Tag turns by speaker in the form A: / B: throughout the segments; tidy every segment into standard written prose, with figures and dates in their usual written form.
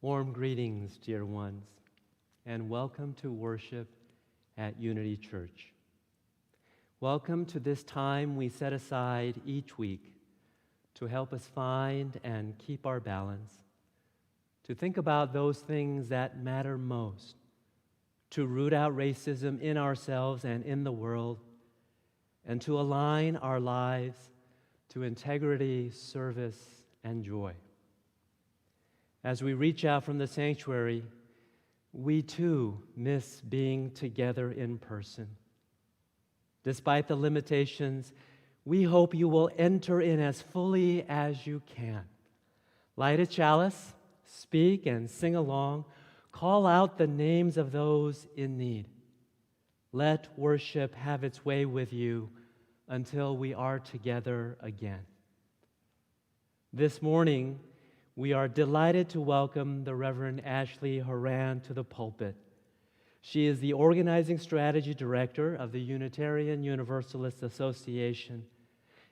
A: Warm greetings, dear ones, and welcome to worship at Unity Church. Welcome to this time we set aside each week to help us find and keep our balance, to think about those things that matter most, to root out racism in ourselves and in the world, and to align our lives to integrity, service, and joy. As we reach out from the sanctuary, we too miss being together in person. Despite the limitations, we hope you will enter in as fully as you can. Light a chalice, speak and sing along, call out the names of those in need. Let worship have its way with you until we are together again. This morning, we are delighted to welcome the Reverend Ashley Horan to the pulpit. She is the Organizing Strategy Director of the Unitarian Universalist Association,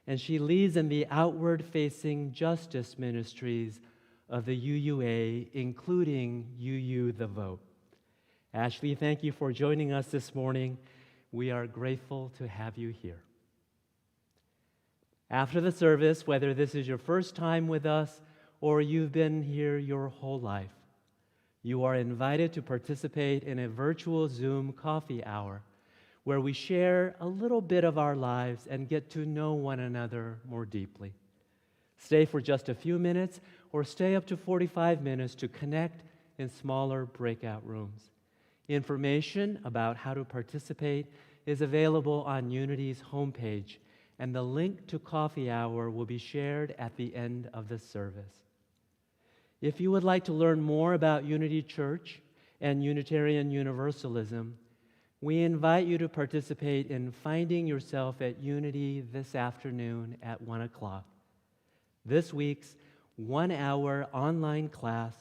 A: and she leads in the outward-facing justice ministries of the UUA, including UU the Vote. Ashley, thank you for joining us this morning. We are grateful to have you here. After the service, whether this is your first time with us or you've been here your whole life, you are invited to participate in a virtual Zoom coffee hour where we share a little bit of our lives and get to know one another more deeply. Stay for just a few minutes or stay up to 45 minutes to connect in smaller breakout rooms. Information about how to participate is available on Unity's homepage, and the link to coffee hour will be shared at the end of the service. If you would like to learn more about Unity Church and Unitarian Universalism, we invite you to participate in Finding Yourself at Unity this afternoon at 1 o'clock. This week's 1-hour online class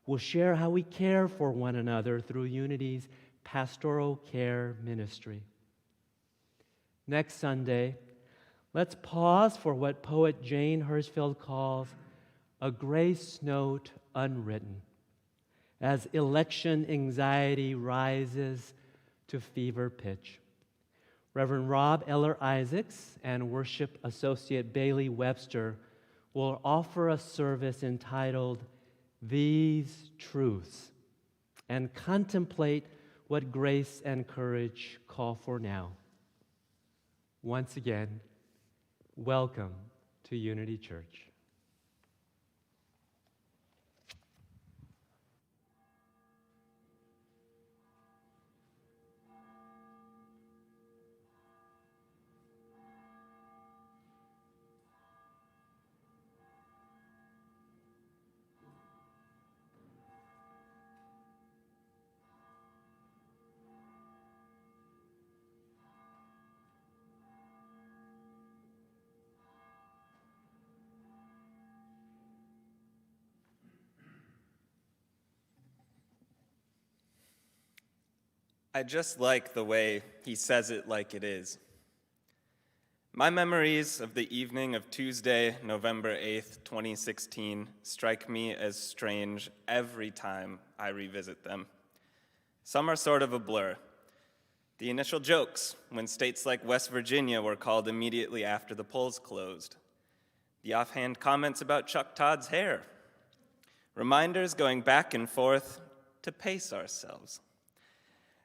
A: will share how we care for one another through Unity's Pastoral Care Ministry. Next Sunday, let's pause for what poet Jane Hirschfeld calls a grace note unwritten, as election anxiety rises to fever pitch. Reverend Rob Eller Isaacs and Worship Associate Bailey Webster will offer a service entitled These Truths and contemplate what grace and courage call for now. Once again, welcome to Unity Church.
B: I just like the way he says it like it is. My memories of the evening of Tuesday, November 8th, 2016, strike me as strange every time I revisit them. Some are sort of a blur. The initial jokes when states like West Virginia were called immediately after the polls closed. The offhand comments about Chuck Todd's hair. Reminders going back and forth to pace ourselves.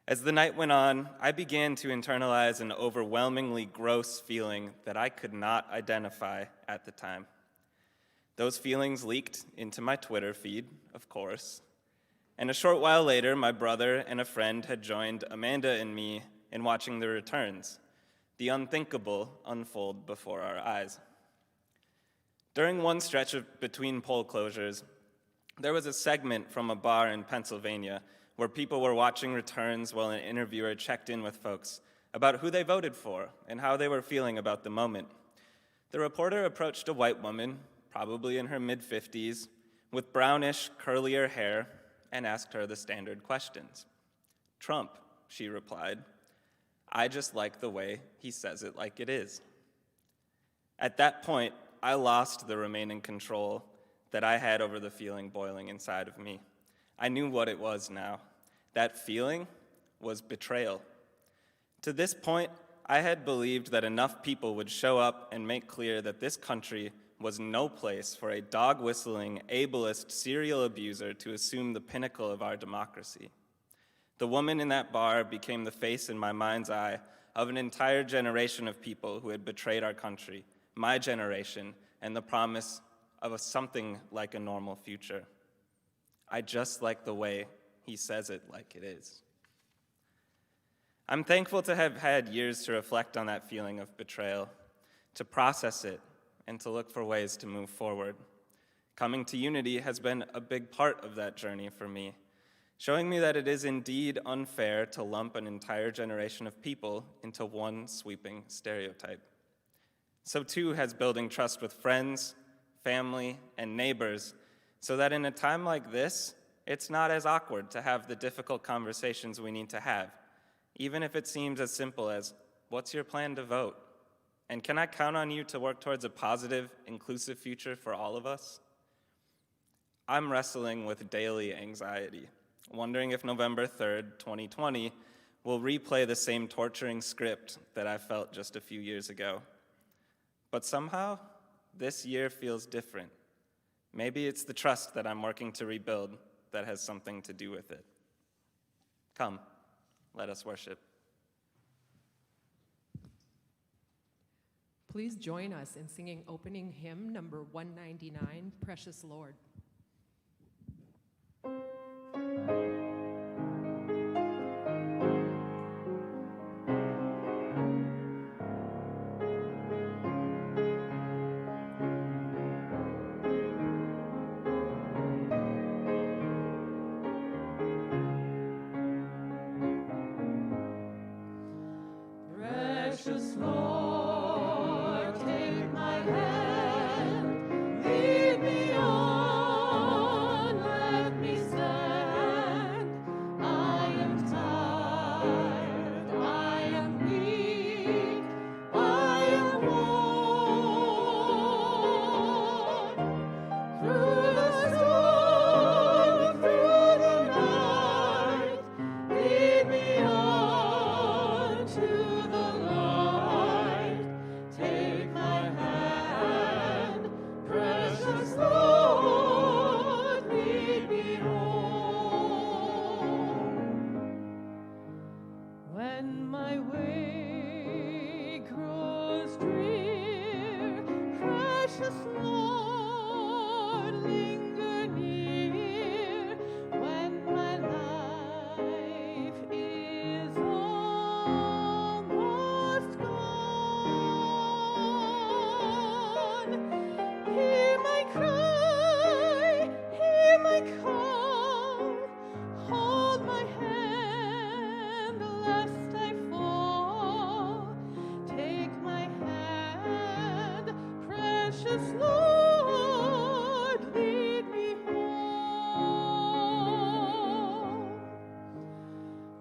B: As the night went on, I began to internalize an overwhelmingly gross feeling that I could not identify at the time. Those feelings leaked into my Twitter feed, of course, and a short while later, my brother and a friend had joined Amanda and me in watching the returns, the unthinkable unfold before our eyes. During one stretch between poll closures, there was a segment from a bar in Pennsylvania where people were watching returns while an interviewer checked in with folks about who they voted for and how they were feeling about the moment. The reporter approached a white woman, probably in her mid-50s, with brownish, curlier hair, and asked her the standard questions. "Trump," she replied. "I just like the way he says it like it is." At that point, I lost the remaining control that I had over the feeling boiling inside of me. I knew what it was now. That feeling was betrayal. To this point, I had believed that enough people would show up and make clear that this country was no place for a dog-whistling, ableist serial abuser to assume the pinnacle of our democracy. The woman in that bar became the face in my mind's eye of an entire generation of people who had betrayed our country, my generation, and the promise of something like a normal future. I just like the way he says it like it is. I'm thankful to have had years to reflect on that feeling of betrayal, to process it, and to look for ways to move forward. Coming to Unity has been a big part of that journey for me, showing me that it is indeed unfair to lump an entire generation of people into one sweeping stereotype. So too has building trust with friends, family, and neighbors, so that in a time like this, it's not as awkward to have the difficult conversations we need to have, even if it seems as simple as, what's your plan to vote? And can I count on you to work towards a positive, inclusive future for all of us? I'm wrestling with daily anxiety, wondering if November 3rd, 2020, will replay the same torturing script that I felt just a few years ago. But somehow, this year feels different. Maybe it's the trust that I'm working to rebuild that has something to do with it. Come, let us worship.
C: Please join us in singing opening hymn number 199, Precious Lord.
D: Precious Lord, take my hand, lead me on, let me stand. I am tired, I am weak, I am worn. Through the storm, through the night, lead me on to the light. Take my hand, precious Lord, lead me home. When my way grows drear, precious Lord, linger near. When my life is almost gone, hear my cry, hear my call. Hold my hand lest I fall. Take my hand, precious Lord, lead me home.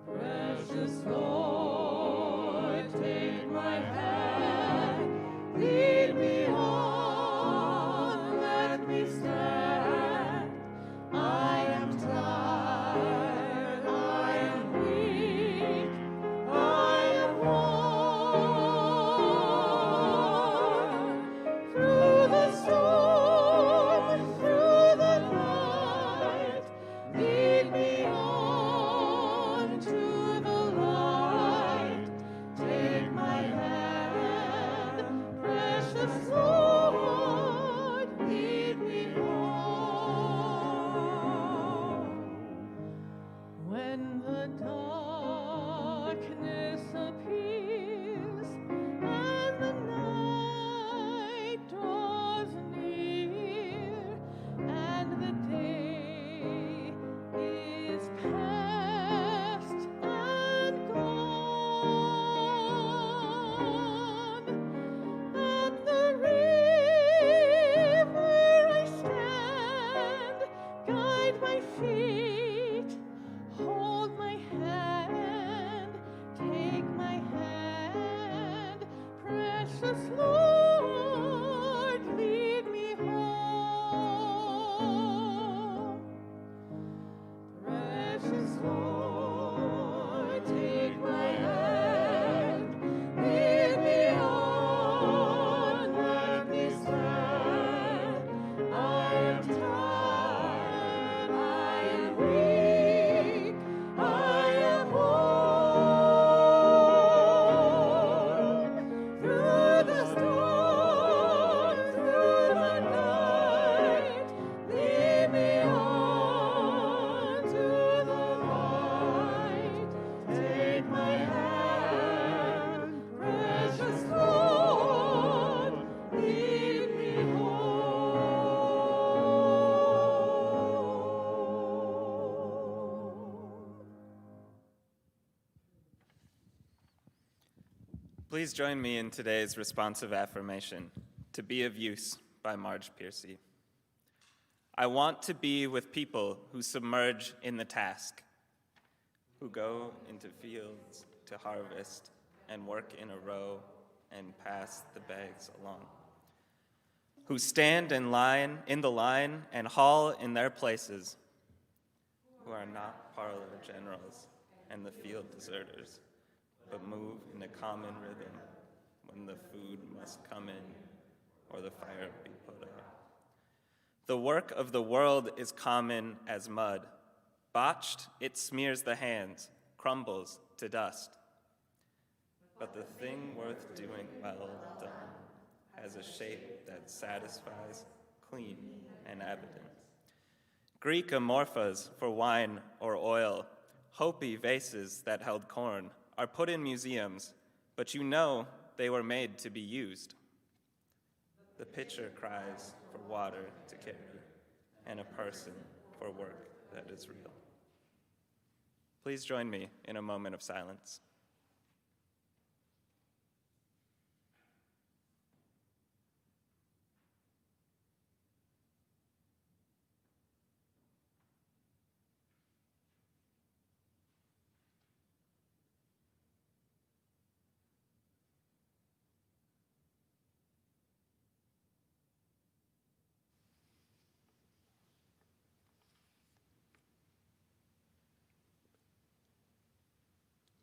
D: Precious Lord, take my hand, lead me on, let me stand. I am tired, I am weak, I am worn. Through the storm, through the night, lead me on to the light. Take my hand, precious Lord, lead me home. When the darkness appears and the night draws near and the day is past and gone, at the river I stand, guide my feet, hold my hand, take my hand, precious Lord, lead me home.
B: Please join me in today's responsive affirmation, To Be of Use by Marge Piercy. I want to be with people who submerge in the task, who go into fields to harvest and work in a row and pass the bags along, who stand in the line and haul in their places, who are not parlor generals and the field deserters, but move in a common rhythm when the food must come in or the fire be put out. The work of the world is common as mud. Botched, it smears the hands, crumbles to dust. But the thing worth doing well done has a shape that satisfies, clean and evident. Greek amorphas for wine or oil, Hopi vases that held corn, are put in museums, but you know they were made to be used. The pitcher cries for water to carry, and a person for work that is real. Please join me in a moment of silence.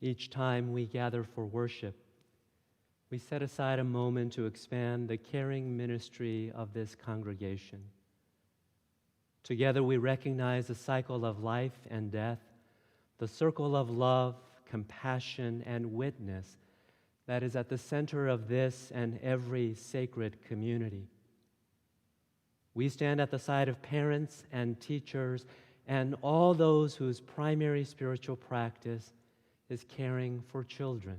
A: Each time we gather for worship, we set aside a moment to expand the caring ministry of this congregation. Together we recognize the cycle of life and death, the circle of love, compassion, and witness that is at the center of this and every sacred community. We stand at the side of parents and teachers and all those whose primary spiritual practice is caring for children,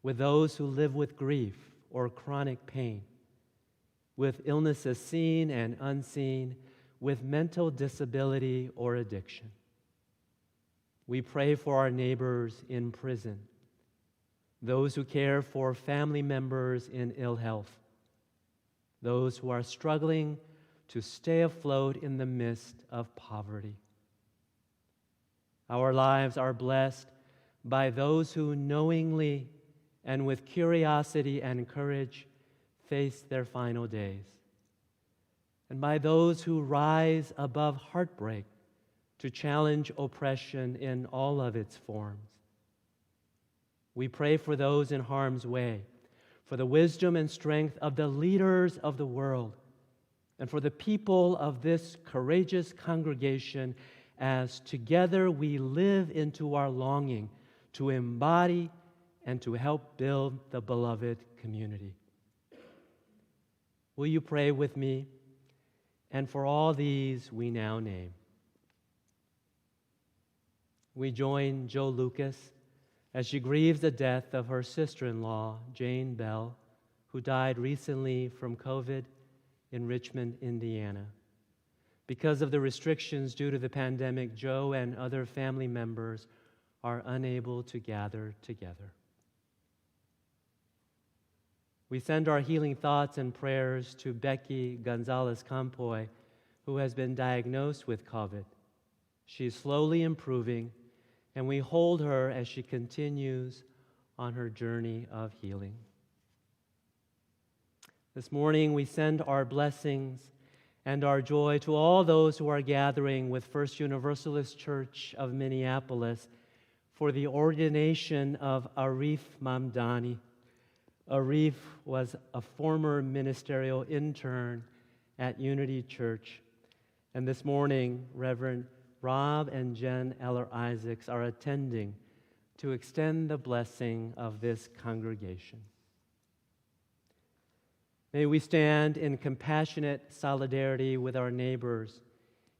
A: with those who live with grief or chronic pain, with illnesses seen and unseen, with mental disability or addiction. We pray for our neighbors in prison, those who care for family members in ill health, those who are struggling to stay afloat in the midst of poverty. Our lives are blessed by those who knowingly and with curiosity and courage face their final days, and by those who rise above heartbreak to challenge oppression in all of its forms. We pray for those in harm's way, for the wisdom and strength of the leaders of the world, and for the people of this courageous congregation as together we live into our longing to embody and to help build the beloved community. Will you pray with me? And for all these we now name. We join Jo Lucas as she grieves the death of her sister-in-law, Jane Bell, who died recently from COVID in Richmond, Indiana. Because of the restrictions due to the pandemic, Jo and other family members are unable to gather together. We send our healing thoughts and prayers to Becky Gonzalez-Campoy, who has been diagnosed with COVID. She is slowly improving, and we hold her as she continues on her journey of healing. This morning, we send our blessings and our joy to all those who are gathering with First Universalist Church of Minneapolis for the ordination of Arif Mamdani. Arif was a former ministerial intern at Unity Church, and this morning, Reverend Rob and Jen Eller-Isaacs are attending to extend the blessing of this congregation. May we stand in compassionate solidarity with our neighbors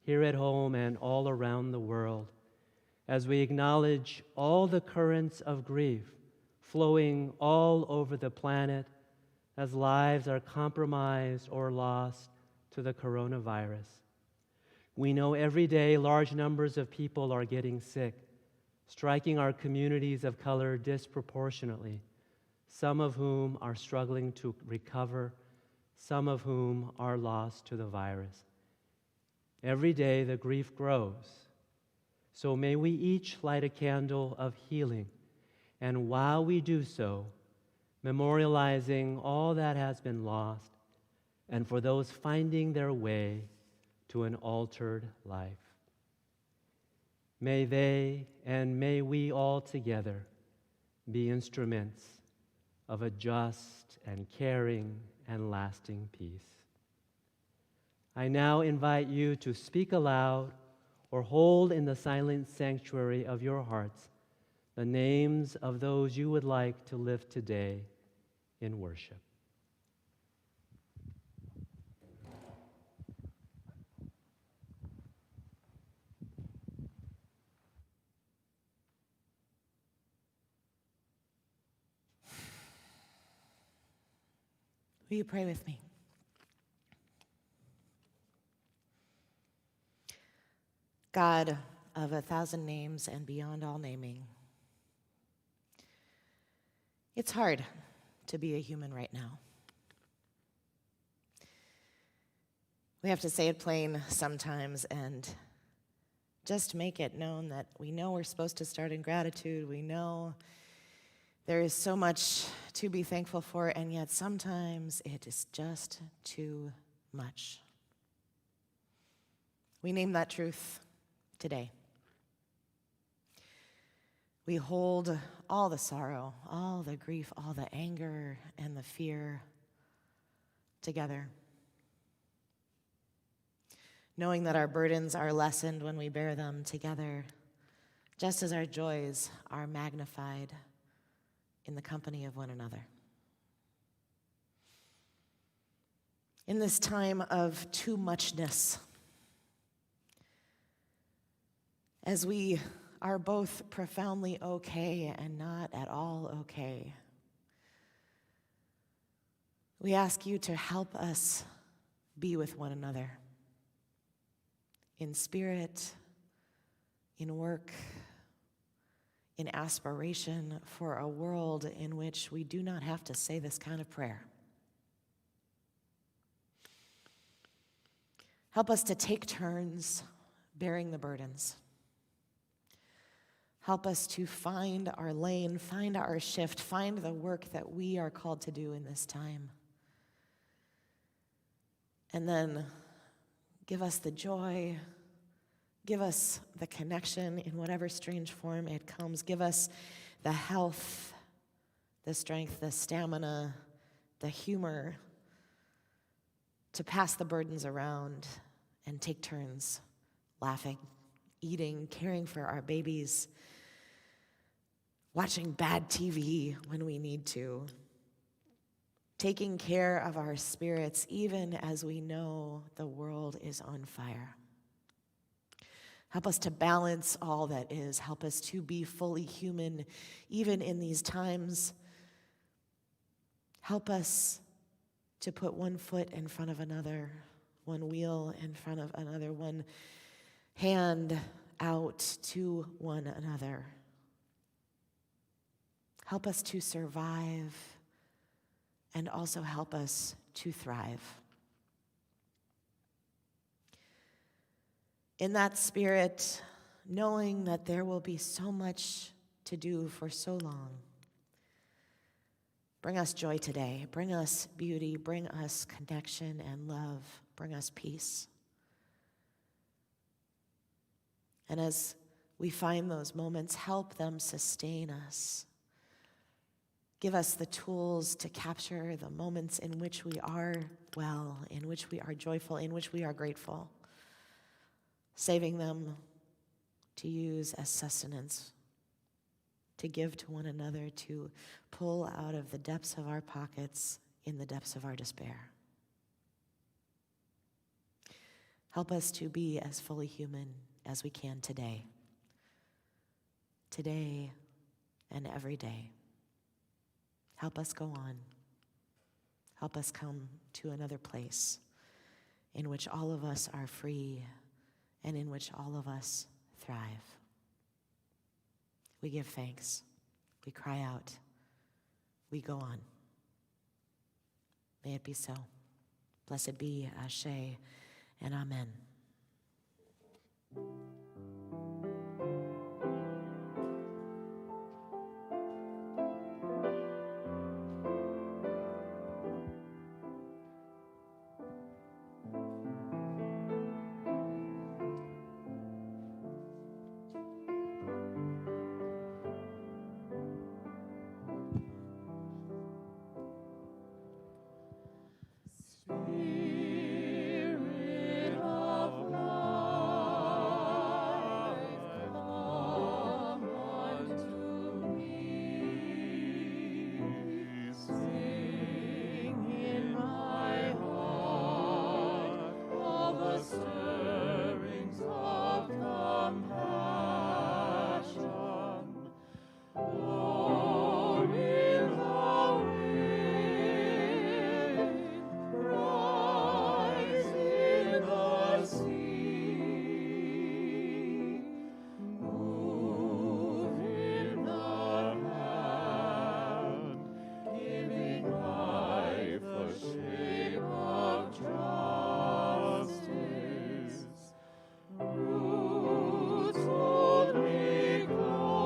A: here at home and all around the world as we acknowledge all the currents of grief flowing all over the planet as lives are compromised or lost to the coronavirus. We know every day large numbers of people are getting sick, striking our communities of color disproportionately, some of whom are struggling to recover, some of whom are lost to the virus. Every day the grief grows. So may we each light a candle of healing, and while we do so, memorializing all that has been lost, and for those finding their way to an altered life. May they and may we all together be instruments of a just and caring and lasting peace. I now invite you to speak aloud or hold in the silent sanctuary of your hearts the names of those you would like to lift today in worship.
E: Will you pray with me? God of 1,000 names and beyond all naming, it's hard to be a human right now. We have to say it plain sometimes and just make it known that we know we're supposed to start in gratitude. We know there is so much to be thankful for, and yet sometimes it is just too much. We name that truth today. We hold all the sorrow, all the grief, all the anger, and the fear together, knowing that our burdens are lessened when we bear them together, just as our joys are magnified in the company of one another. In this time of too muchness, as we are both profoundly okay and not at all okay, we ask you to help us be with one another in spirit, in work, in aspiration for a world in which we do not have to say this kind of prayer. Help us to take turns bearing the burdens. Help us to find our lane, find our shift, find the work that we are called to do in this time. And then give us the joy, give us the connection in whatever strange form it comes. Give us the health, the strength, the stamina, the humor to pass the burdens around and take turns laughing, eating, caring for our babies, watching bad TV when we need to, taking care of our spirits even as we know the world is on fire. Help us to balance all that is. Help us to be fully human even in these times. Help us to put one foot in front of another, one wheel in front of another, one hand out to one another. Help us to survive and also help us to thrive. In that spirit, knowing that there will be so much to do for so long, bring us joy today, bring us beauty, bring us connection and love, bring us peace. And as we find those moments, help them sustain us. Give us the tools to capture the moments in which we are well, in which we are joyful, in which we are grateful, saving them to use as sustenance, to give to one another, to pull out of the depths of our pockets in the depths of our despair. Help us to be as fully human as we can today and every day. Help us go on. Help us come to another place in which all of us are free and in which all of us thrive. We give thanks. We cry out. we go on. May it be so. Blessed be Ashe and Amen.
D: Spirit of life, come unto me. Sing in my heart all the stirrings of compassion. Blow in the wind, rise in the sea, move in the hand, giving life the shape of justice. Roots only grows,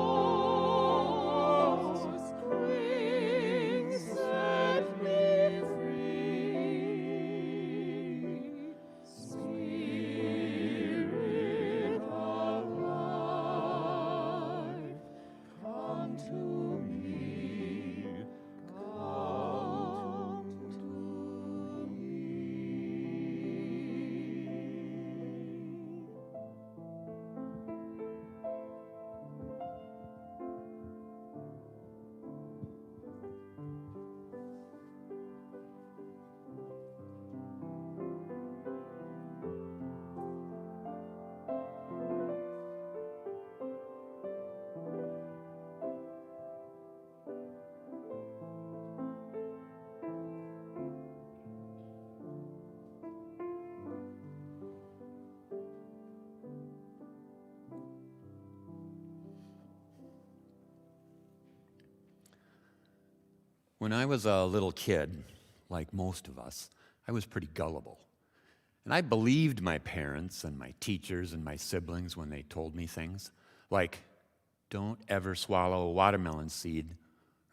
D: wings set me free. Spirit of life, come to me, come to me.
F: When I was a little kid, like most of us, I was pretty gullible. And I believed my parents and my teachers and my siblings when they told me things like, don't ever swallow a watermelon seed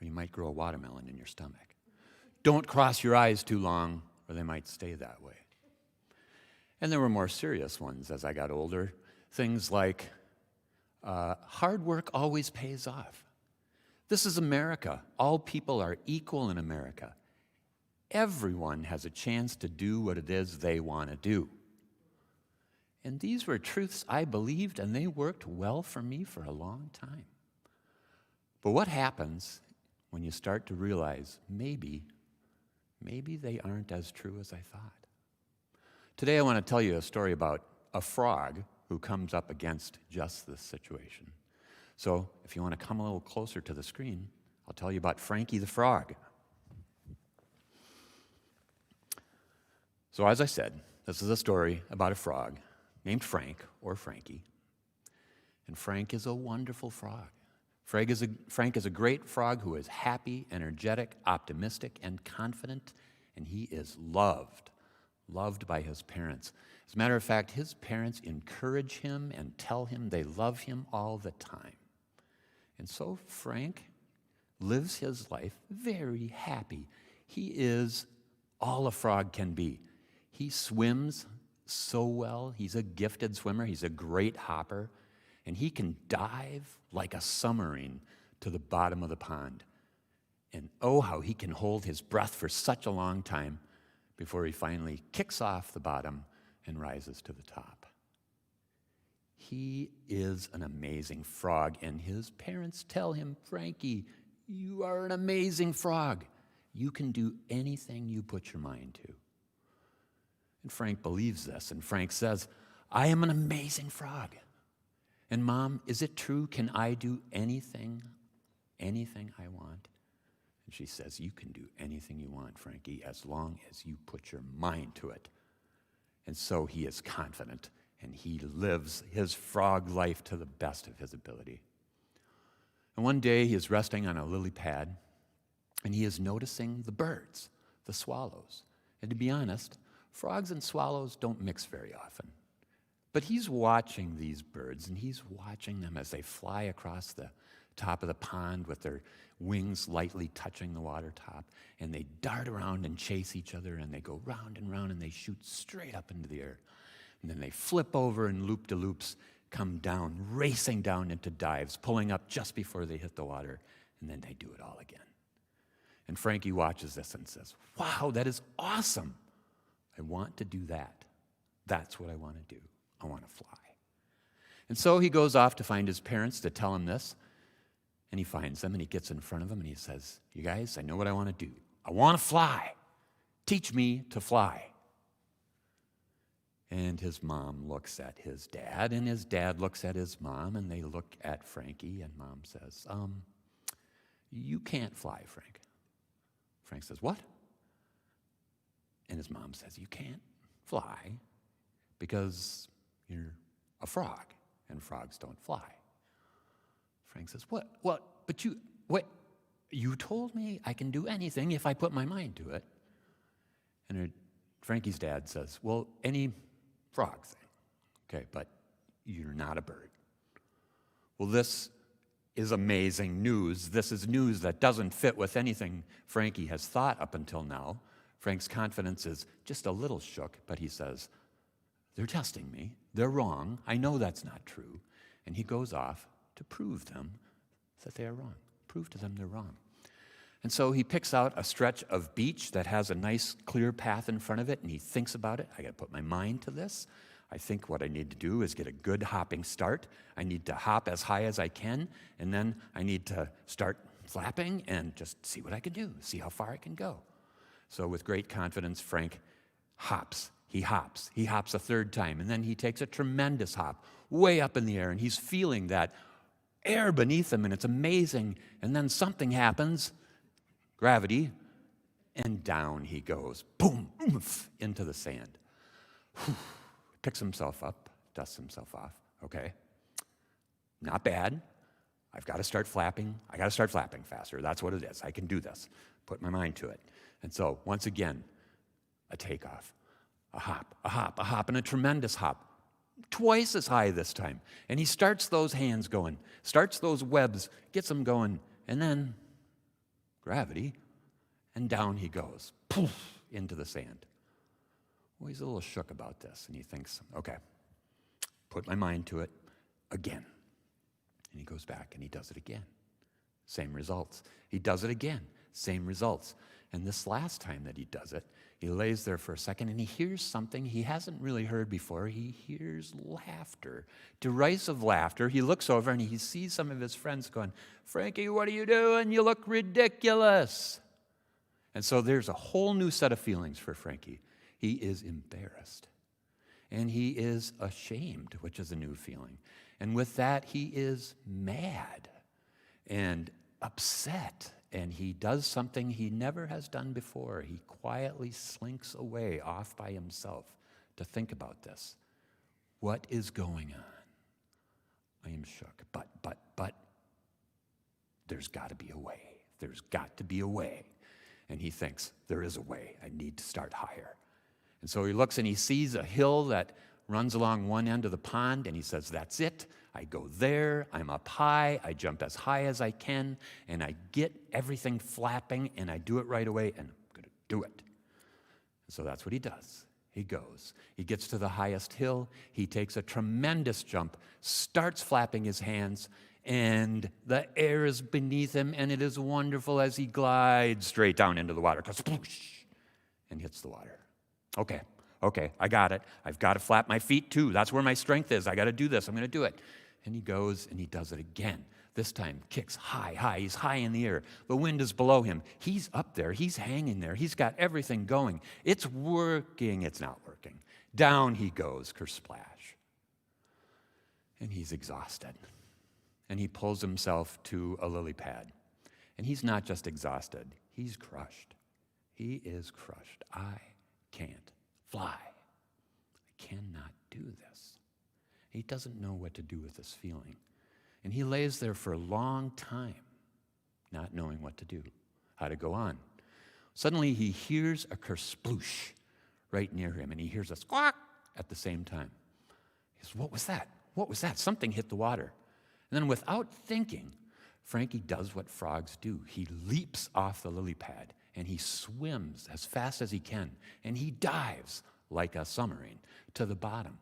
F: or you might grow a watermelon in your stomach. Don't cross your eyes too long or they might stay that way. And there were more serious ones as I got older. Things like, hard work always pays off. This is America. All people are equal in America. Everyone has a chance to do what it is they want to do. And these were truths I believed, and they worked well for me for a long time. But what happens when you start to realize maybe they aren't as true as I thought? Today I want to tell you a story about a frog who comes up against just this situation. So if you want to come a little closer to the screen, I'll tell you about Frankie the frog. So as I said, this is a story about a frog named Frank, or Frankie. And Frank is a wonderful frog. Frank is a great frog who is happy, energetic, optimistic, and confident, and he is loved by his parents. As a matter of fact, his parents encourage him and tell him they love him all the time. And so Frank lives his life very happy. He is all a frog can be. He swims so well. He's a gifted swimmer. He's a great hopper. And he can dive like a submarine to the bottom of the pond. And oh, how he can hold his breath for such a long time before he finally kicks off the bottom and rises to the top. He is an amazing frog, and his parents tell him, Frankie, you are an amazing frog. You can do anything you put your mind to. And Frank believes this, and Frank says, I am an amazing frog. And Mom, is it true? Can I do anything I want? And she says, you can do anything you want, Frankie, as long as you put your mind to it. And so he is confident, and he lives his frog life to the best of his ability. And one day he is resting on a lily pad, And he is noticing the birds, the swallows. And to be honest, frogs and swallows don't mix very often. But he's watching these birds, and he's watching them as they fly across the top of the pond with their wings lightly touching the water top, and they dart around and chase each other, and they go round and round, and they shoot straight up into the air. And then they flip over and loop-de-loops, come down, racing down into dives, pulling up just before they hit the water, and then they do it all again. And Frankie watches this and says, wow, that is awesome. I want to do that. That's what I want to do. I want to fly. And so he goes off to find his parents to tell him this, and he finds them, and he gets in front of them, and he says, you guys, I know what I want to do. I want to fly. Teach me to fly. And his mom looks at his dad, and his dad looks at his mom, and they look at Frankie, and mom says, you can't fly, Frank. Frank says, what? And his mom says, you can't fly because you're a frog, and frogs don't fly. Frank says, what? But you told me I can do anything if I put my mind to it. And Frankie's dad says, well, any frog thing. Okay, but you're not a bird. Well, this is amazing news. This is news that doesn't fit with anything Frankie has thought up until now. Frank's confidence is just a little shook, but he says, they're testing me. They're wrong. I know that's not true. And he goes off to prove them that they are wrong. Prove to them they're wrong. And so he picks out a stretch of beach that has a nice clear path in front of it, and he thinks about it. I got to put my mind to this. I think what I need to do is get a good hopping start. I need to hop as high as I can, and then I need to start flapping and just see what I can do, see how far I can go. So with great confidence, Frank hops. He hops a third time, and then he takes a tremendous hop way up in the air, and he's feeling that air beneath him, and it's amazing. And then something happens, gravity, and down he goes, boom, oomph, into the sand. Whew. Picks himself up, dusts himself off. Okay, not bad. I've got to start flapping. I got to start flapping faster. That's what it is. I can do this. Put my mind to it. And so, once again, a takeoff, a hop, and a tremendous hop. Twice as high this time. And he starts those hands going, starts those webs, gets them going, and then gravity, and down he goes, poof, into the sand. Well, he's a little shook about this, and he thinks, okay, put my mind to it again. And he goes back, and he does it again. Same results. He does it again. Same results. And this last time that he does it, he lays there for a second, and he hears something he hasn't really heard before. He hears laughter, derisive laughter. He looks over, and he sees some of his friends going, Frankie, what are you doing? You look ridiculous. And so there's a whole new set of feelings for Frankie. He is embarrassed, and he is ashamed, which is a new feeling. And with that, he is mad and upset, and he does something he never has done before. He quietly slinks away off by himself to think about this. What is going on? I am shook, but there's got to be a way. There's got to be a way. And he thinks, there is a way. I need to start higher. And so he looks and he sees a hill that runs along one end of the pond, and he says, that's it. I go there, I'm up high, I jump as high as I can, and I get everything flapping, and I do it right away, and I'm going to do it. So that's what he does. He goes. He gets to the highest hill. He takes a tremendous jump, starts flapping his hands, and the air is beneath him, and it is wonderful as he glides straight down into the water, and hits the water. Okay, I got it. I've got to flap my feet too. That's where my strength is. I got to do this. I'm going to do it. And he goes and he does it again. This time, kicks high. He's high in the air. The wind is below him. He's up there. He's hanging there. He's got everything going. It's working. It's not working. Down he goes, kersplash. And he's exhausted. And he pulls himself to a lily pad. And he's not just exhausted. He's crushed. He is crushed. I can't fly. I cannot do this. He doesn't know what to do with this feeling. And he lays there for a long time, not knowing what to do. how to go on. Suddenly he hears a kersploosh right near him, and he hears a squawk at the same time. He says, "What was that? What was that?" Something hit the water. And then without thinking, Frankie does what frogs do. He leaps off the lily pad, and he swims as fast as he can, and he dives like a submarine to the bottom.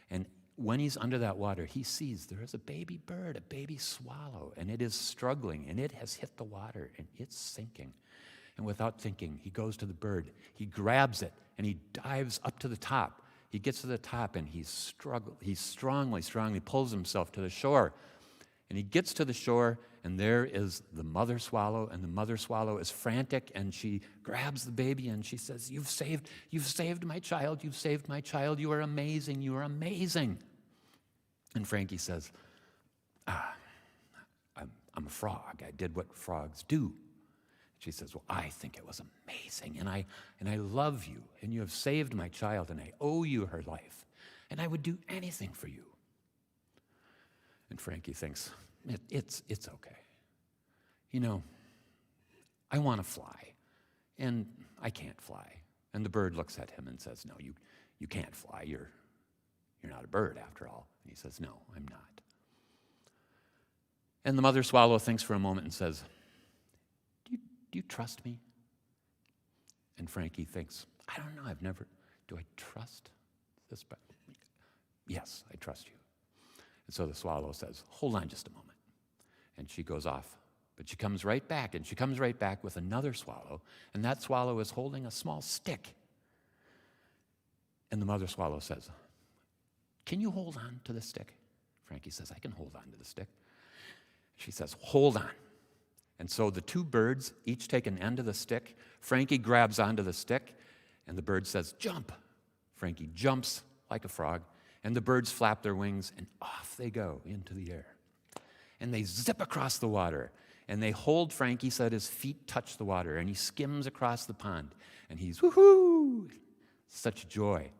F: And when he's under that water, he sees there is a baby bird, a baby swallow, and it is struggling, and it has hit the water, and it's sinking. And without thinking, he goes to the bird, he grabs it, and he dives up to the top. He gets to the top, and he strongly pulls himself to the shore. And he gets to the shore, and there is the mother swallow, and the mother swallow is frantic, and she grabs the baby, and she says, you've saved my child, you've saved my child, you are amazing, you are amazing." And Frankie says, I'm a frog, I did what frogs do. She says, "Well, I think it was amazing, and I love you, and you have saved my child, and I owe you her life, and I would do anything for you." And Frankie thinks, it's okay. You know, I want to fly, and I can't fly. And the bird looks at him and says, "No, you can't fly. You're not a bird after all." And he says, "No, I'm not." And the mother swallow thinks for a moment and says, Do you trust me?" And Frankie thinks, "I don't know, do I trust this bird?" "Yes, I trust you." And so the swallow says, "Hold on just a moment." And she goes off, but she comes right back, and she comes right back with another swallow, and that swallow is holding a small stick. And the mother swallow says, "Can you hold on to the stick?" Frankie says, "I can hold on to the stick." She says, "Hold on." And so the two birds each take an end of the stick. Frankie grabs onto the stick, and the bird says, "Jump." Frankie jumps like a frog, and the birds flap their wings, and off they go into the air. And they zip across the water, and they hold Frankie so that his feet touch the water, and he skims across the pond, and he's woohoo, such joy.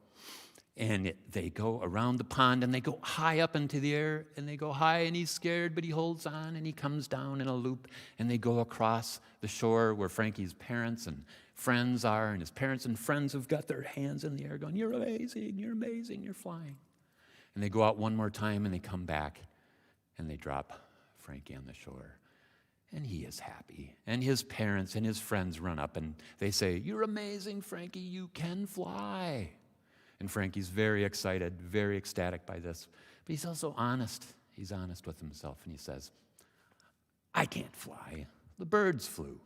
F: And they go around the pond, and they go high up into the air, and they go high, and he's scared, but he holds on, and he comes down in a loop, and they go across the shore where Frankie's parents and friends are, and his parents and friends have got their hands in the air going, you're amazing, you're flying." And they go out one more time, and they come back, and they drop Frankie on the shore. And he is happy. And his parents and his friends run up, and they say, "You're amazing, Frankie, you can fly." And Frankie's very excited, very ecstatic by this. But he's also honest. He's honest with himself, and he says, "I can't fly. The birds flew.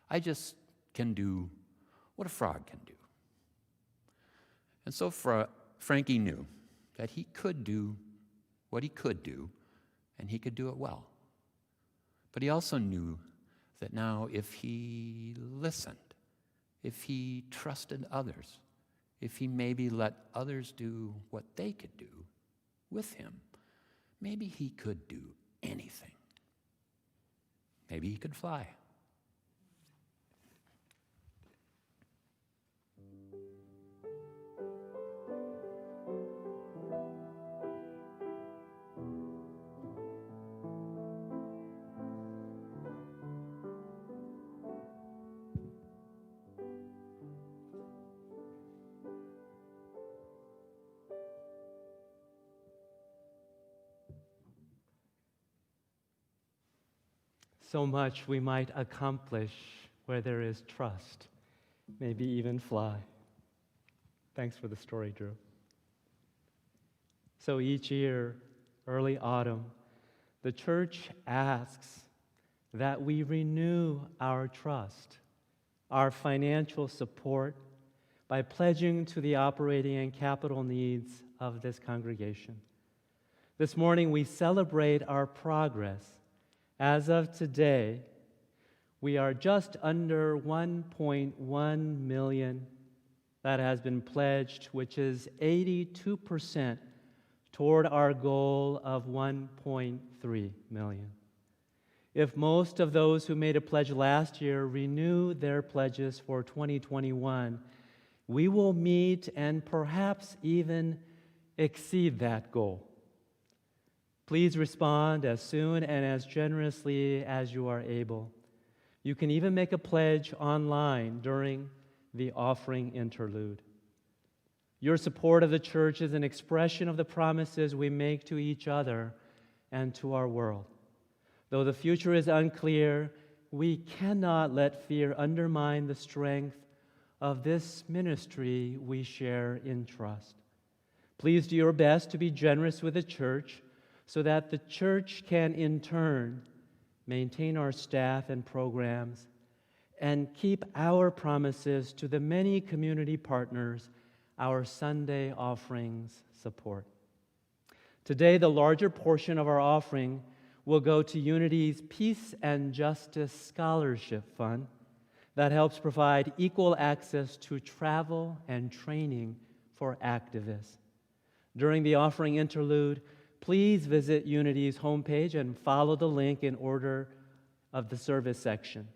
F: I just can do what a frog can do." And so Frankie knew that he could do what he could do, and he could do it well. But he also knew that now if he listened, if he trusted others, if he maybe let others do what they could do with him, maybe he could do anything. Maybe he could fly.
A: So much we might accomplish where there is trust, maybe even fly. Thanks for the story, Drew. So each year, early autumn, the church asks that we renew our trust, our financial support, by pledging to the operating and capital needs of this congregation. This morning, we celebrate our progress. As of today, we are just under 1.1 million that has been pledged, which is 82% toward our goal of 1.3 million. If most of those who made a pledge last year renew their pledges for 2021, we will meet and perhaps even exceed that goal. Please respond as soon and as generously as you are able. You can even make a pledge online during the offering interlude. Your support of the church is an expression of the promises we make to each other and to our world. Though the future is unclear, we cannot let fear undermine the strength of this ministry we share in trust. Please do your best to be generous with the church so that the church can in turn maintain our staff and programs and keep our promises to the many community partners our Sunday offerings support. Today, the larger portion of our offering will go to Unity's Peace and Justice Scholarship Fund that helps provide equal access to travel and training for activists. During the offering interlude, please visit Unity's homepage and follow the link in order of the service section.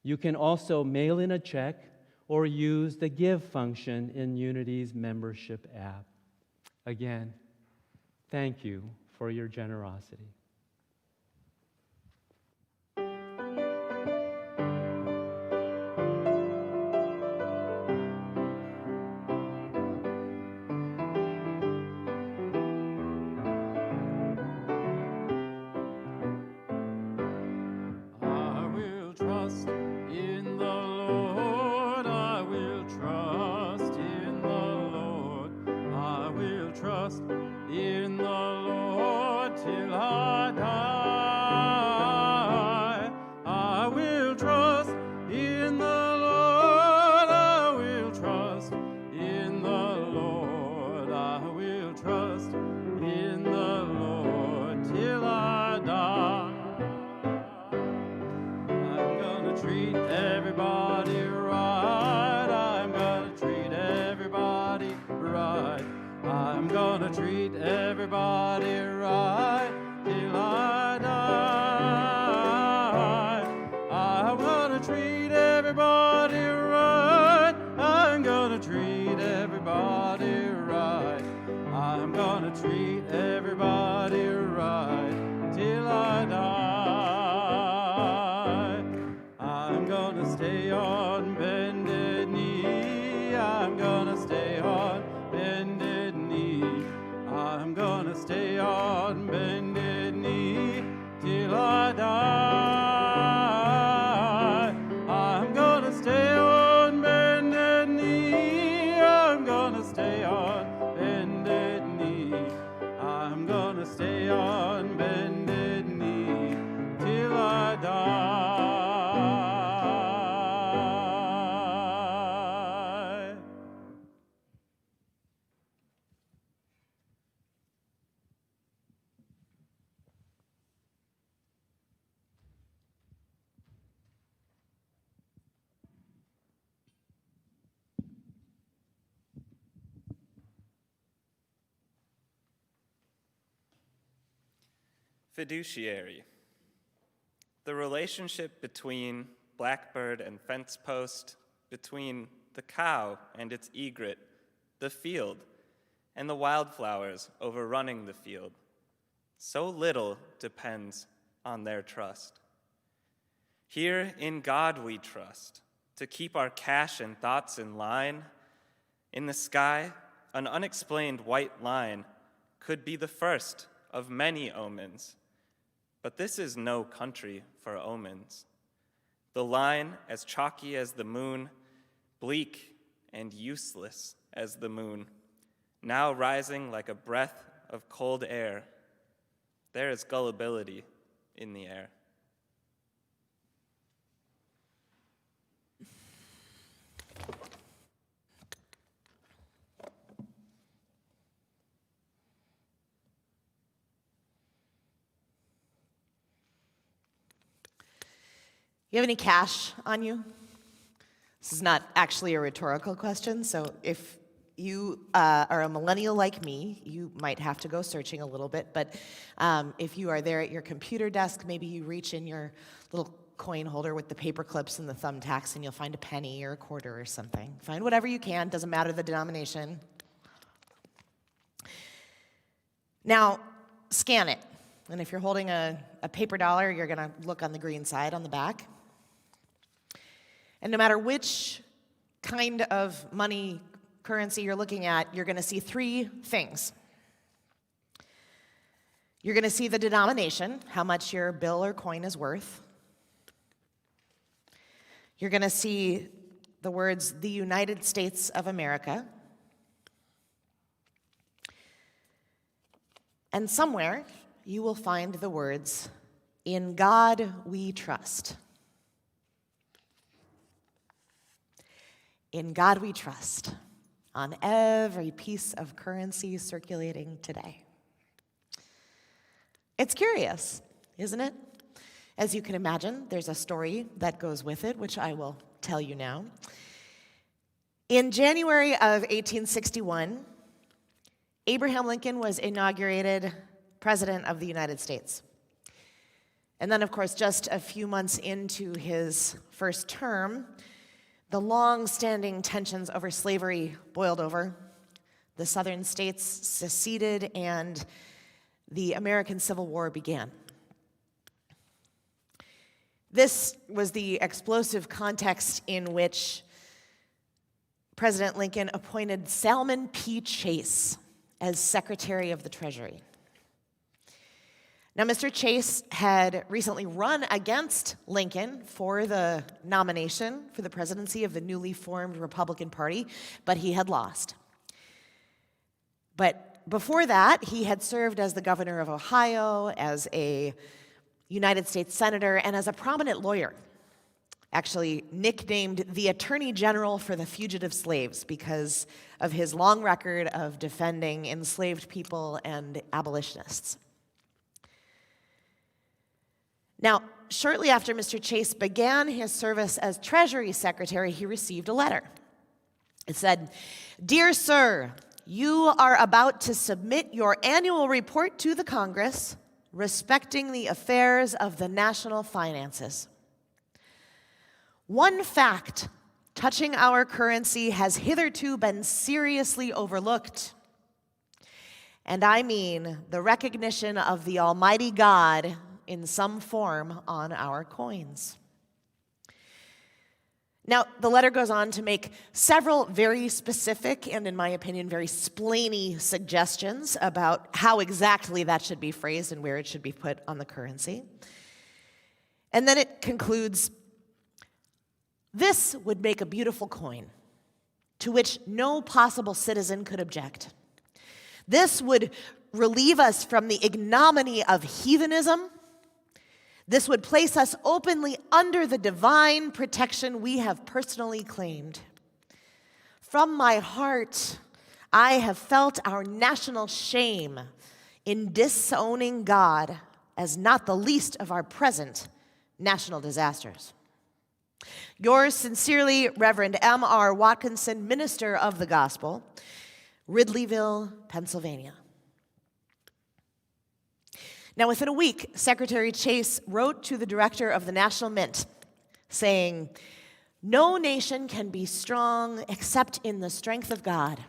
A: You can also mail in a check or use the Give function in Unity's membership app. Again, thank you for your generosity.
D: I will trust in the Lord. I will trust in the Lord. I will trust in the Lord till I die. I will trust in the Lord. I will trust in the Lord. I will trust in the Lord till I die. I'm gonna treat everybody right. I'm gonna treat everybody right. I'm gonna treat everybody right till I die. I'm gonna treat everybody right. I'm gonna treat everybody right. I'm gonna treat everybody right till I die. I'm gonna stay on bended knee. I'm gonna stay on bended knee. I'm gonna stay on bended knee till I die. I'm gonna stay on bended knee. I'm gonna stay on bended knee. I'm gonna stay on bended knee till I die.
B: Fiduciary. The relationship between blackbird and fence post, between the cow and its egret, the field, and the wildflowers overrunning the field. So little depends on their trust. Here in God we trust, to keep our cash and thoughts in line. In the sky, an unexplained white line could be the first of many omens. But this is no country for omens. The line as chalky as the moon, bleak and useless as the moon, now rising like a breath of cold air. There is gullibility in the air.
E: You have any cash on you? This is not actually a rhetorical question, so if you are a millennial like me, you might have to go searching a little bit, but if you are there at your computer desk, maybe you reach in your little coin holder with the paper clips and the thumbtacks and you'll find a penny or a quarter or something. Find whatever you can, doesn't matter the denomination. Now, scan it. And if you're holding a paper dollar, you're gonna look on the green side on the back. And no matter which kind of money currency you're looking at, you're going to see three things. You're going to see the denomination, how much your bill or coin is worth. You're going to see the words, the United States of America. And somewhere you will find the words, in God we trust. In God we trust, on every piece of currency circulating today. It's curious, isn't it? As you can imagine, there's a story that goes with it, which I will tell you now. In January of 1861, Abraham Lincoln was inaugurated President of the United States. And then, of course, just a few months into his first term, the long-standing tensions over slavery boiled over. The southern states seceded, and the American Civil War began. This was the explosive context in which President Lincoln appointed Salmon P. Chase as Secretary of the Treasury. Now, Mr. Chase had recently run against Lincoln for the nomination for the presidency of the newly formed Republican Party, but he had lost. But before that, he had served as the governor of Ohio, as a United States senator, and as a prominent lawyer, actually nicknamed the Attorney General for the Fugitive Slaves because of his long record of defending enslaved people and abolitionists. Now, shortly after Mr. Chase began his service as Treasury Secretary, he received a letter. It said, "Dear Sir, you are about to submit your annual report to the Congress respecting the affairs of the national finances. One fact touching our currency has hitherto been seriously overlooked, and I mean the recognition of the Almighty God in some form on our coins." Now, the letter goes on to make several very specific and, in my opinion, very splainy suggestions about how exactly that should be phrased and where it should be put on the currency. And then it concludes, "This would make a beautiful coin to which no possible citizen could object. This would relieve us from the ignominy of heathenism. This would place us openly under the divine protection we have personally claimed. From my heart, I have felt our national shame in disowning God as not the least of our present national disasters. Yours sincerely, Reverend M.R. Watkinson, Minister of the Gospel, Ridleyville, Pennsylvania." Now, within a week, Secretary Chase wrote to the director of the National Mint saying, "No nation can be strong except in the strength of God,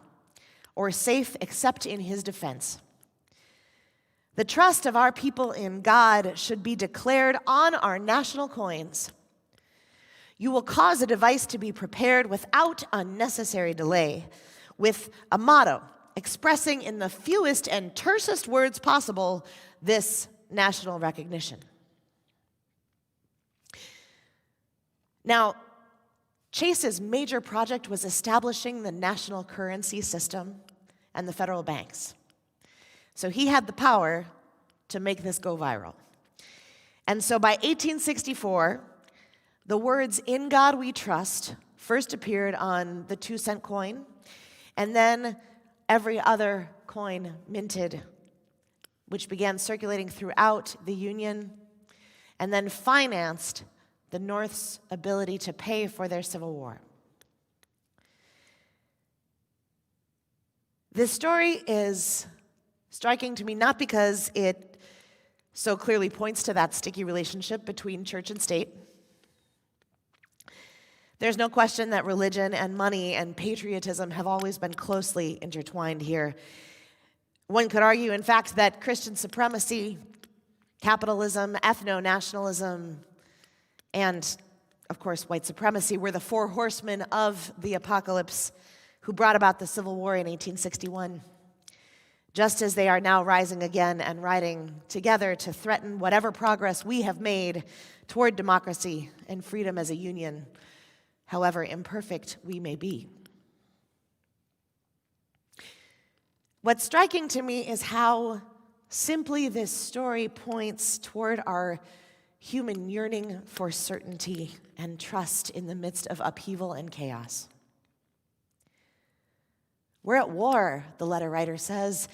E: or safe except in his defense. The trust of our people in God should be declared on our national coins. You will cause a device to be prepared without unnecessary delay, with a motto expressing in the fewest and tersest words possible this national recognition." Now, Chase's major project was establishing the national currency system and the federal banks. So he had the power to make this go viral. And so by 1864, the words "In God We Trust" first appeared on the 2-cent coin, and then every other coin minted, which began circulating throughout the Union, and then financed the North's ability to pay for their Civil War. This story is striking to me not because it so clearly points to that sticky relationship between church and state. There's no question that religion and money and patriotism have always been closely intertwined here. One could argue, in fact, that Christian supremacy, capitalism, ethno-nationalism, and of course, white supremacy, were the four horsemen of the apocalypse who brought about the Civil War in 1861. Just as they are now rising again and riding together to threaten whatever progress we have made toward democracy and freedom as a union, however imperfect we may be. What's striking to me is how simply this story points toward our human yearning for certainty and trust in the midst of upheaval and chaos. We're at war, the letter writer says.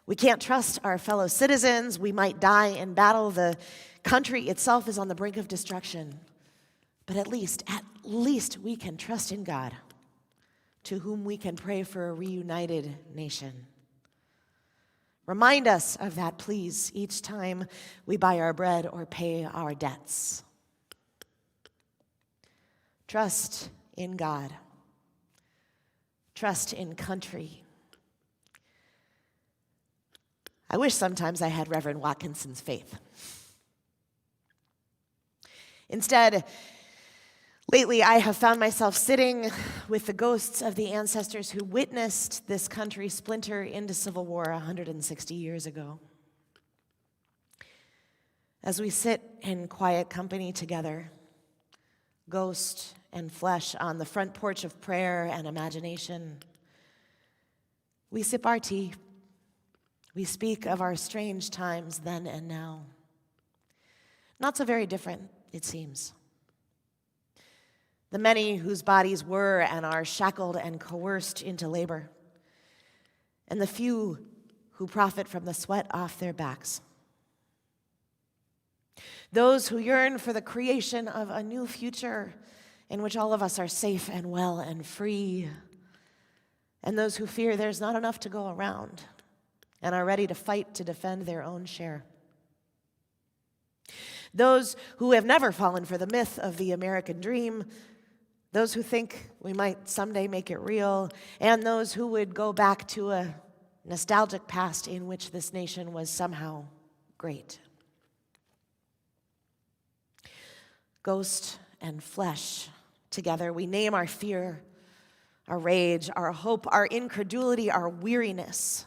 E: We can't trust our fellow citizens. We might die in battle. The country itself is on the brink of destruction. But at least we can trust in God, to whom we can pray for a reunited nation. Remind us of that, please, each time we buy our bread or pay our debts. Trust in God. Trust in country. I wish sometimes I had Reverend Watkinson's faith. Instead, lately I have found myself sitting with the ghosts of the ancestors who witnessed this country splinter into civil war 160 years ago. As we sit in quiet company together, ghost and flesh on the front porch of prayer and imagination, we sip our tea. We speak of our strange times then and now. Not so very different, it seems. The many whose bodies were and are shackled and coerced into labor, and the few who profit from the sweat off their backs. Those who yearn for the creation of a new future in which all of us are safe and well and free, and those who fear there's not enough to go around and are ready to fight to defend their own share. Those who have never fallen for the myth of the American dream, those who think we might someday make it real, and those who would go back to a nostalgic past in which this nation was somehow great. Ghost and flesh together, we name our fear, our rage, our hope, our incredulity, our weariness,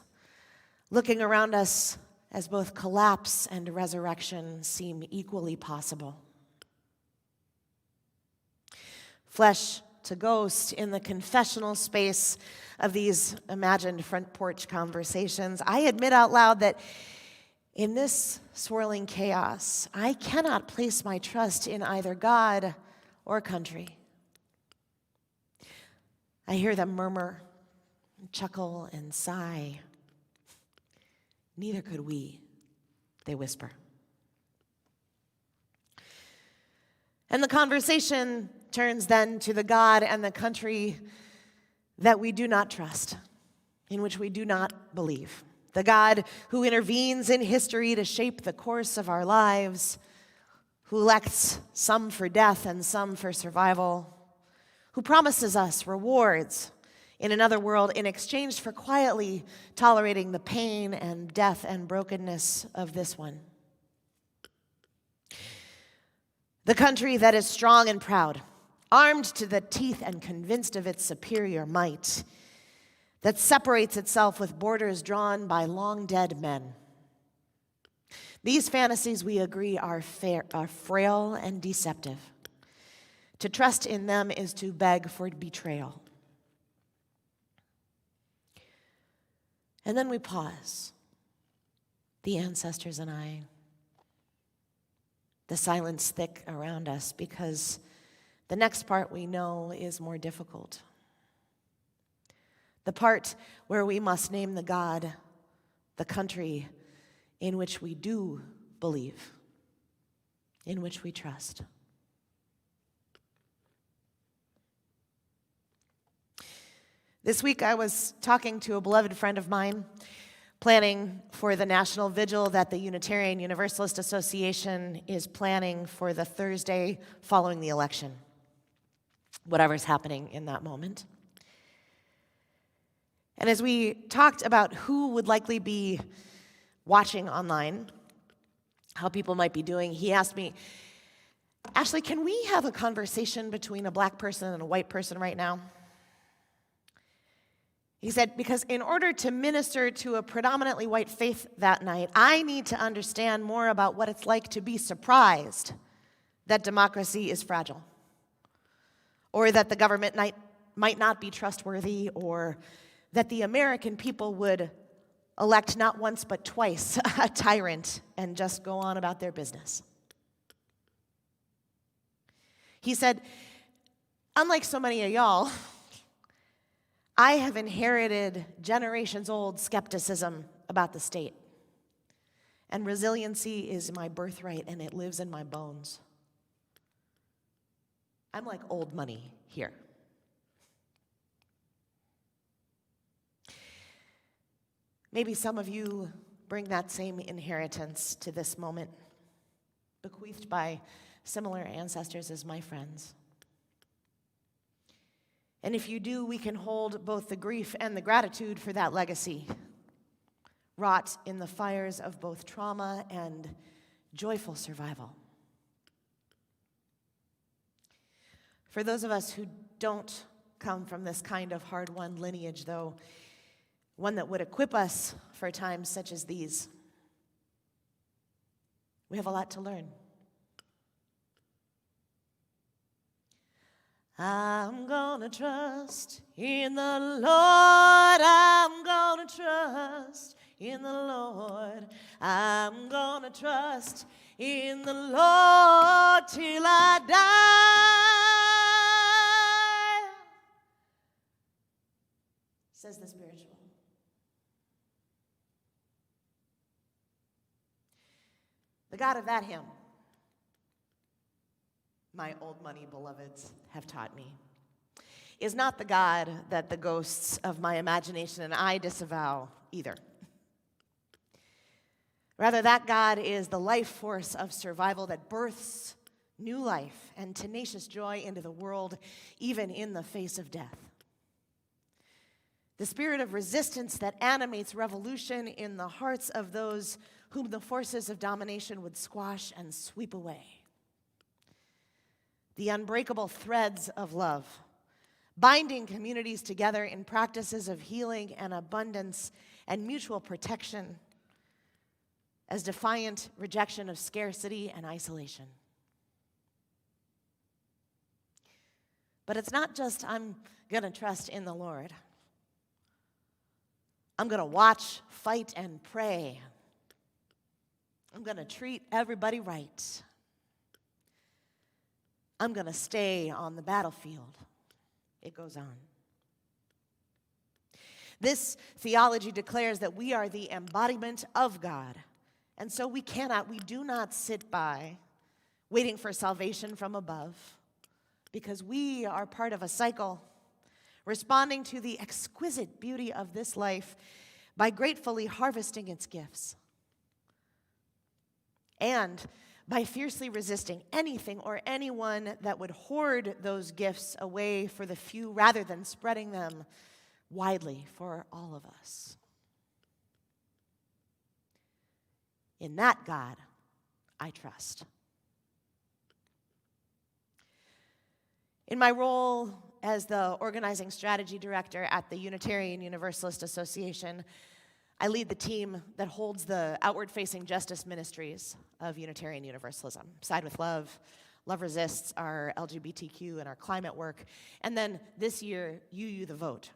E: looking around us as both collapse and resurrection seem equally possible. Flesh to ghost in the confessional space of these imagined front porch conversations, I admit out loud that in this swirling chaos, I cannot place my trust in either God or country. I hear them murmur, chuckle, and sigh. Neither could we, they whisper. And the conversation turns then to the God and the country that we do not trust, in which we do not believe. The God who intervenes in history to shape the course of our lives, who elects some for death and some for survival, who promises us rewards in another world in exchange for quietly tolerating the pain and death and brokenness of this one. The country that is strong and proud, armed to the teeth and convinced of its superior might, that separates itself with borders drawn by long-dead men. These fantasies, we agree, are frail and deceptive. To trust in them is to beg for betrayal. And then we pause, the ancestors and I, the silence thick around us, because the next part we know is more difficult. The part where we must name the God, the country in which we do believe, in which we trust. This week I was talking to a beloved friend of mine, planning for the national vigil that the Unitarian Universalist Association is planning for the Thursday following the election, whatever's happening in that moment. And as we talked about who would likely be watching online, how people might be doing, he asked me, Ashley, can we have a conversation between a black person and a white person right now? He said, because in order to minister to a predominantly white faith that night, I need to understand more about what it's like to be surprised that democracy is fragile, or that the government might not be trustworthy, or that the American people would elect not once but twice a tyrant and just go on about their business. He said, unlike so many of y'all, I have inherited generations-old skepticism about the state. And resiliency is my birthright, and it lives in my bones. I'm like old money here. Maybe some of you bring that same inheritance to this moment, bequeathed by similar ancestors as my friends. And if you do, we can hold both the grief and the gratitude for that legacy, wrought in the fires of both trauma and joyful survival. For those of us who don't come from this kind of hard-won lineage, though, one that would equip us for times such as these, we have a lot to learn. I'm gonna trust in the Lord. I'm gonna trust in the Lord. I'm gonna trust in the Lord till I die, says the spiritual. The God of that hymn, my old money beloveds have taught me, is not the God that the ghosts of my imagination and I disavow either. Rather, that God is the life force of survival that births new life and tenacious joy into the world, even in the face of death. The spirit of resistance that animates revolution in the hearts of those whom the forces of domination would squash and sweep away. The unbreakable threads of love, binding communities together in practices of healing and abundance and mutual protection as defiant rejection of scarcity and isolation. But it's not just I'm going to trust in the Lord. I'm going to watch, fight, and pray. I'm going to treat everybody right. I'm going to stay on the battlefield. It goes on. This theology declares that we are the embodiment of God. And so we do not sit by waiting for salvation from above, because we are part of a cycle, responding to the exquisite beauty of this life by gratefully harvesting its gifts, and by fiercely resisting anything or anyone that would hoard those gifts away for the few rather than spreading them widely for all of us. In that God, I trust. In my role as the organizing strategy director at the Unitarian Universalist Association, I lead the team that holds the outward-facing justice ministries of Unitarian Universalism. Side with Love, Love Resists, our LGBTQ and our climate work, and then this year, UU the Vote.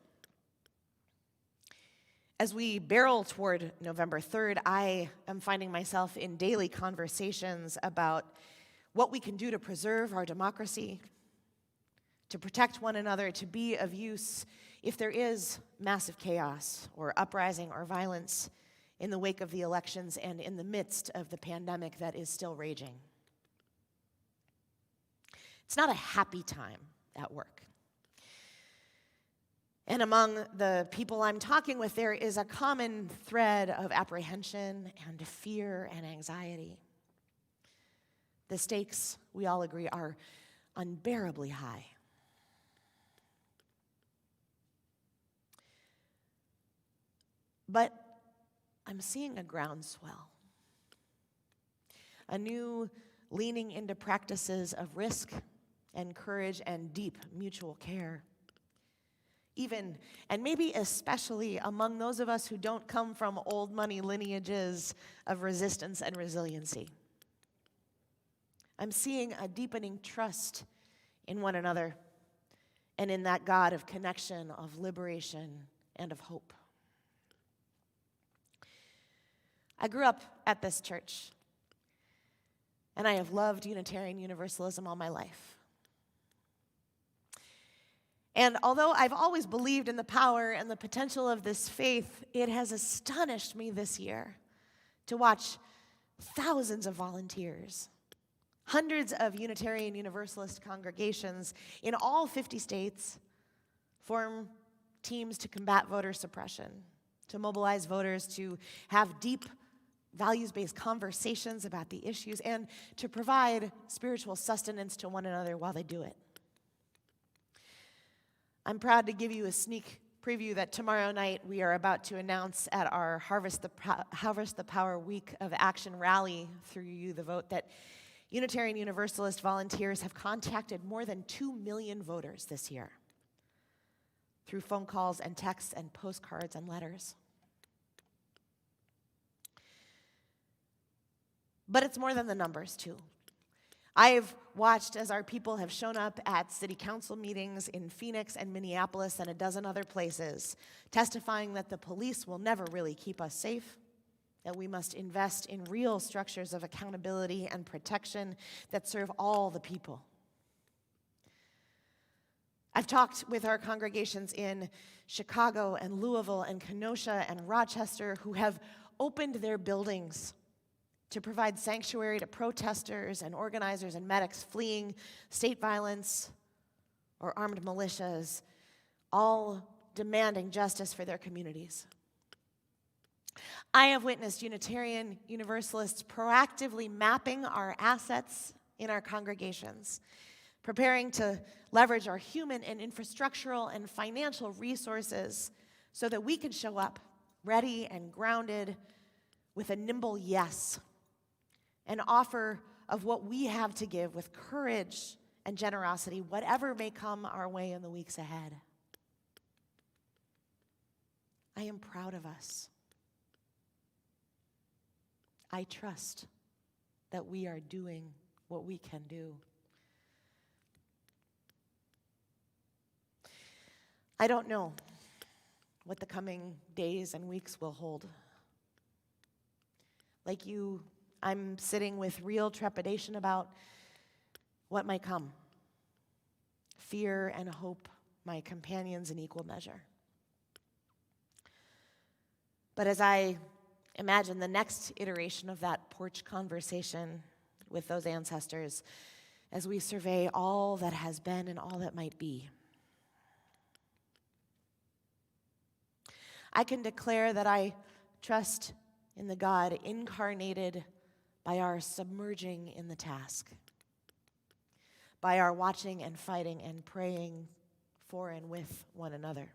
E: As we barrel toward November 3rd, I am finding myself in daily conversations about what we can do to preserve our democracy, to protect one another, to be of use if there is massive chaos or uprising or violence in the wake of the elections and in the midst of the pandemic that is still raging. It's not a happy time at work. And among the people I'm talking with, there is a common thread of apprehension and fear and anxiety. The stakes, we all agree, are unbearably high. But I'm seeing a groundswell, a new leaning into practices of risk and courage and deep mutual care. Even, and maybe especially among those of us who don't come from old money lineages of resistance and resiliency. I'm seeing a deepening trust in one another and in that God of connection, of liberation, and of hope. I grew up at this church, and I have loved Unitarian Universalism all my life. And although I've always believed in the power and the potential of this faith, it has astonished me this year to watch thousands of volunteers, hundreds of Unitarian Universalist congregations in all 50 states form teams to combat voter suppression, to mobilize voters, to have deep values-based conversations about the issues, and to provide spiritual sustenance to one another while they do it. I'm proud to give you a sneak preview that tomorrow night we are about to announce at our Harvest the Power Week of Action rally through You, the Vote, that Unitarian Universalist volunteers have contacted more than 2 million voters this year through phone calls and texts and postcards and letters. But it's more than the numbers, too. I've watched as our people have shown up at city council meetings in Phoenix and Minneapolis and a dozen other places, testifying that the police will never really keep us safe, that we must invest in real structures of accountability and protection that serve all the people. I've talked with our congregations in Chicago and Louisville and Kenosha and Rochester who have opened their buildings to provide sanctuary to protesters and organizers and medics fleeing state violence or armed militias, all demanding justice for their communities. I have witnessed Unitarian Universalists proactively mapping our assets in our congregations, preparing to leverage our human and infrastructural and financial resources so that we can show up ready and grounded with a nimble yes, an offer of what we have to give with courage and generosity, whatever may come our way in the weeks ahead. I am proud of us. I trust that we are doing what we can do. I don't know what the coming days and weeks will hold. Like you, I'm sitting with real trepidation about what might come. Fear and hope, my companions in equal measure. But as I imagine the next iteration of that porch conversation with those ancestors, as we survey all that has been and all that might be, I can declare that I trust in the God incarnated by our submerging in the task, by our watching and fighting and praying for and with one another.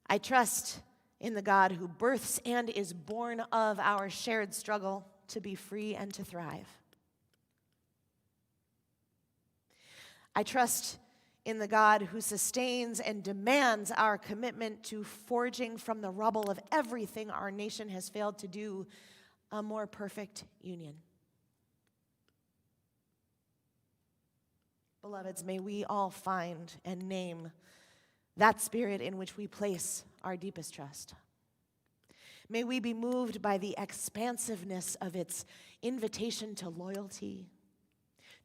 E: I trust in the God who births and is born of our shared struggle to be free and to thrive. I trust in the God who sustains and demands our commitment to forging from the rubble of everything our nation has failed to do a more perfect union. Beloveds, may we all find and name that spirit in which we place our deepest trust. May we be moved by the expansiveness of its invitation to loyalty,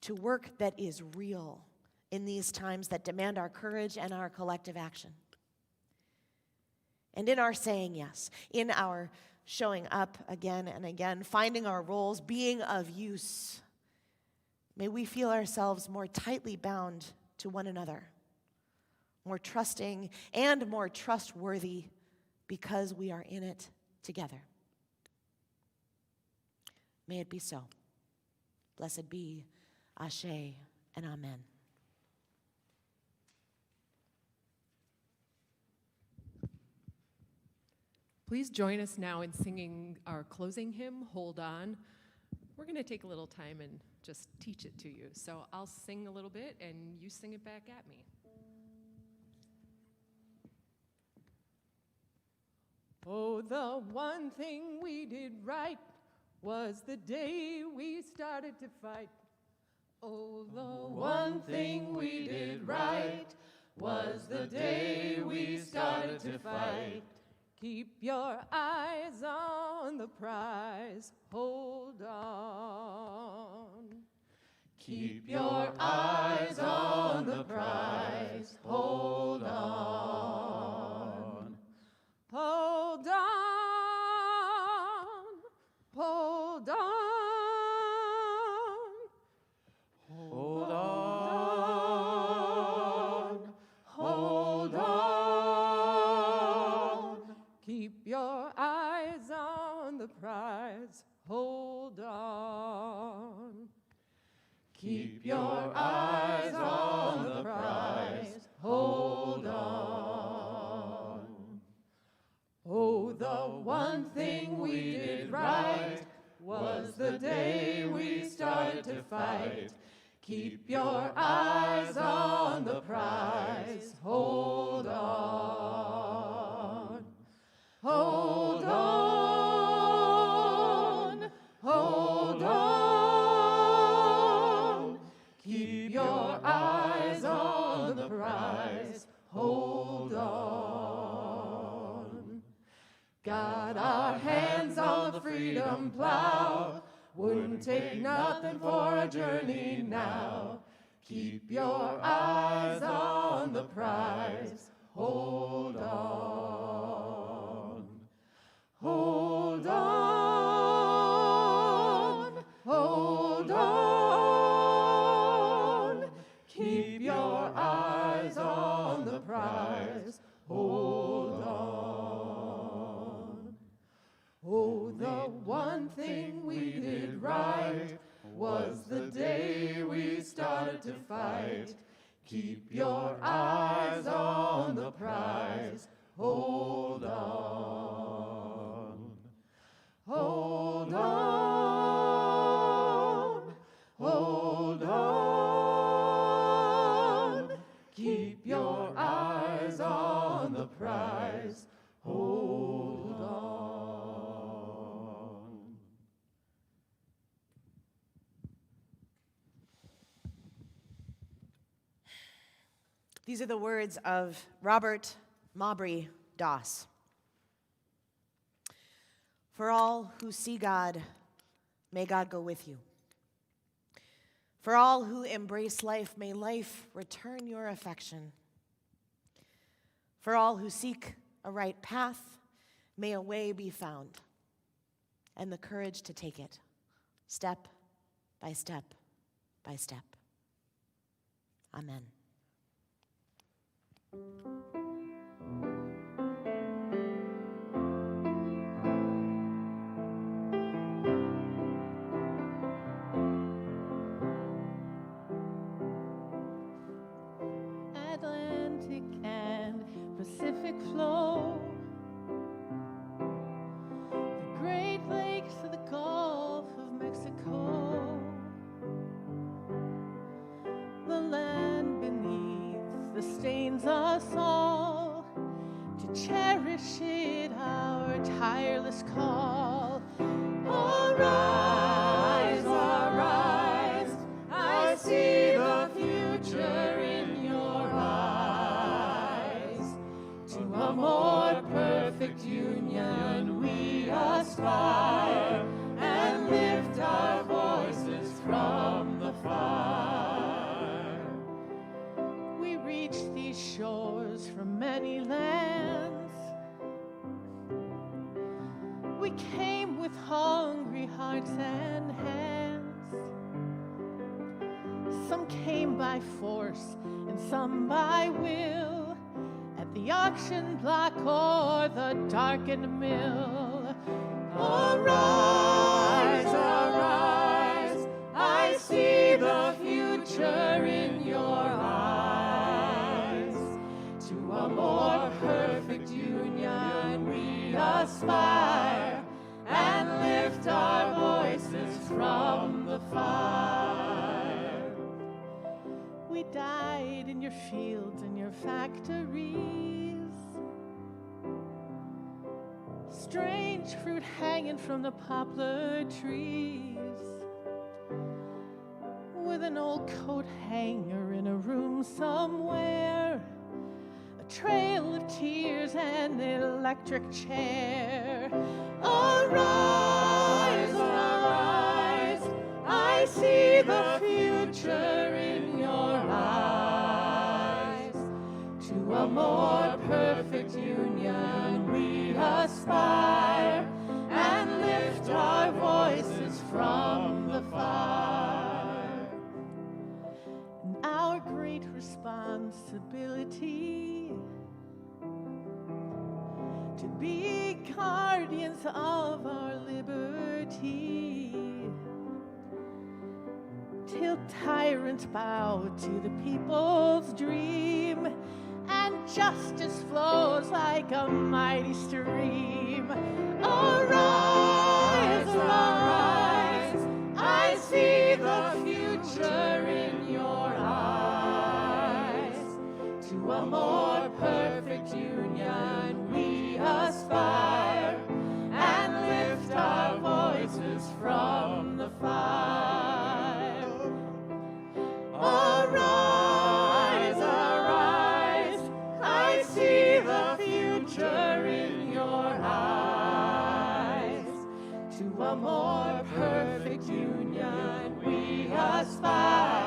E: to work that is real in these times that demand our courage and our collective action. And in our saying yes, in our showing up again and again, finding our roles, being of use, may we feel ourselves more tightly bound to one another, more trusting and more trustworthy because we are in it together. May it be so. Blessed be, Ashe and Amen.
C: Please join us now in singing our closing hymn, Hold On. we're going to take a little time and just teach it to you. So I'll sing a little bit, and you sing it back at me. Oh, the one thing we did right was the day we started to fight. Oh, the one thing we did right was the day we started to fight. Keep your eyes on the prize, hold on. Keep your eyes on the prize, hold on. Hold on, hold on.
D: Hold on, hold on.
C: Keep your eyes on the prize, hold on. Keep your eyes on the prize, hold on. Oh, the one thing we did right was the day we started to fight. Keep your eyes on the prize, hold on. Hold on, hold on. Keep your eyes on the prize, hold on. Got our hands on the freedom plow, wouldn't take nothing for a journey now. Keep your eyes on the prize, hold on. Hold on, hold on. Keep your eyes on the prize, hold on. Oh, the one thing we did right was the day we started to fight. Keep your eyes on the prize, hold on. Hold on, hold on. Keep your eyes on the prize, hold on.
E: These are the words of Robert Maubrey Doss. For all who see God, may God go with you. For all who embrace life, may life return your affection. For all who seek a right path, may a way be found, and the courage to take it, step by step by step. Amen.
G: Atlantic and Pacific flow, the Great Lakes to the Gulf of Mexico, the land beneath the stains us all, to cherish it our tireless call. Arise, arise, I see the future in your eyes. To a more perfect union we aspire, and lift our voices from the fire. We reach these shores from many lands. We came with hungry hearts and hands. Some came by force and some by will, at the auction block or the darkened mill. Arise, arise, I see the future in your eyes. To a more perfect union we aspire, and lift our voices from the fire. We died in your fields and your factories. Strange fruit hanging from the poplar trees. With an old coat hanger in a room somewhere. A trail of tears and an electric chair. Arise, arise, I see the future in your eyes. To a more perfect union we aspire, and lift our voices from the fire. And our great responsibility to be guardians of our liberty, till tyrants bow to the people's dream, and justice flows like a mighty stream. Arise, arise, I see the future in your eyes. To a more perfect union we aspire, and lift our voices from the fire. Arise, arise, I see the future in your eyes. To a more perfect union we aspire,